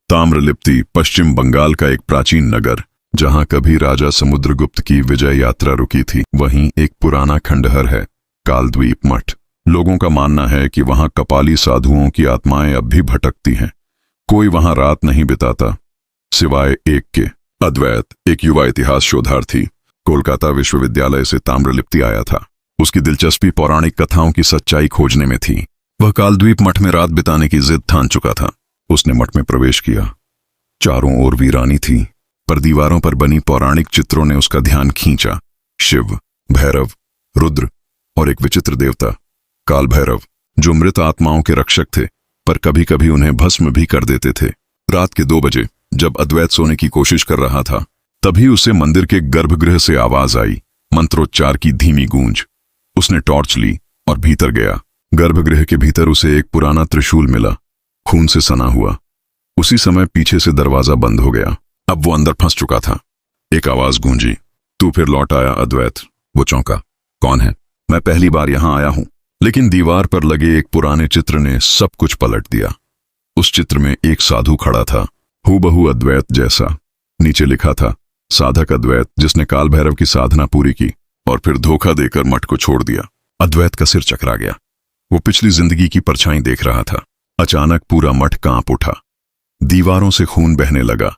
ताम्रलिप्ति पश्चिम बंगाल का एक प्राचीन नगर, जहां कभी राजा समुद्रगुप्त की विजय यात्रा रुकी थी, वहीं एक पुराना खंडहर है, कालद्वीप मठ। लोगों का मानना है कि वहां कपाली साधुओं की आत्माएं अब भी भटकती हैं। कोई वहां रात नहीं बिताता, सिवाय एक के। अद्वैत एक युवा इतिहास शोधार्थी कोलकाता विश्वविद्यालय से ताम्रलिप्ति आया था। उसकी दिलचस्पी पौराणिक कथाओं की सच्चाई खोजने में थी। वह कालद्वीप मठ में रात बिताने की जिद ठान चुका था। उसने मठ में प्रवेश किया। चारों ओर वीरानी थी, पर दीवारों पर बनी पौराणिक चित्रों ने उसका ध्यान खींचा। शिव, भैरव, रुद्र और एक विचित्र देवता, काल भैरव, जो मृत आत्माओं के रक्षक थे, पर कभी कभी उन्हें भस्म भी कर देते थे। रात के 2 बजे जब अद्वैत सोने की कोशिश कर रहा था, तभी उसे मंदिर के गर्भगृह से आवाज आई, मंत्रोच्चार की धीमी गूंज। उसने टॉर्च ली और भीतर गया। गर्भगृह के भीतर उसे एक पुराना त्रिशूल मिला, खून से सना हुआ। उसी समय पीछे से दरवाजा बंद हो गया। अब वो अंदर फंस चुका था। एक आवाज गूंजी, तू फिर लौट आया अद्वैत। वो चौंका, कौन है? मैं पहली बार यहां आया हूं। लेकिन दीवार पर लगे एक पुराने चित्र ने सब कुछ पलट दिया। उस चित्र में एक साधु खड़ा था, हूबहू अद्वैत जैसा। नीचे लिखा था, साधक अद्वैत, जिसने काल भैरव की साधना पूरी की और फिर धोखा देकर मठ को छोड़ दिया। अद्वैत का सिर चकरा गया। वो पिछली जिंदगी की परछाई देख रहा था। अचानक पूरा मठ कांप उठा। दीवारों से खून बहने लगा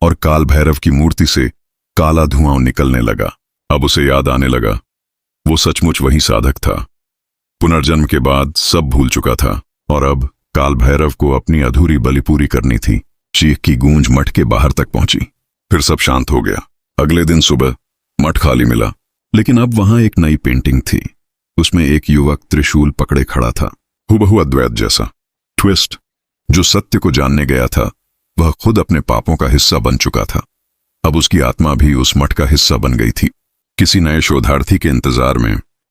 और काल भैरव की मूर्ति से काला धुआं निकलने लगा। अब उसे याद आने लगा, वो सचमुच वही साधक था। पुनर्जन्म के बाद सब भूल चुका था और अब काल भैरव को अपनी अधूरी बलि पूरी करनी थी। चीख की गूंज मठ के बाहर तक पहुंची। फिर सब शांत हो गया। अगले दिन सुबह मठ खाली मिला, लेकिन अब वहां एक नई पेंटिंग थी। उसमें एक युवक त्रिशूल पकड़े खड़ा था, हूबहू अद्वैत जैसा। ट्विस्ट, जो सत्य को जानने गया था, वह खुद अपने पापों का हिस्सा बन चुका था। अब उसकी आत्मा भी उस मठ का हिस्सा बन गई थी। किसी नए शोधार्थी के इंतजार में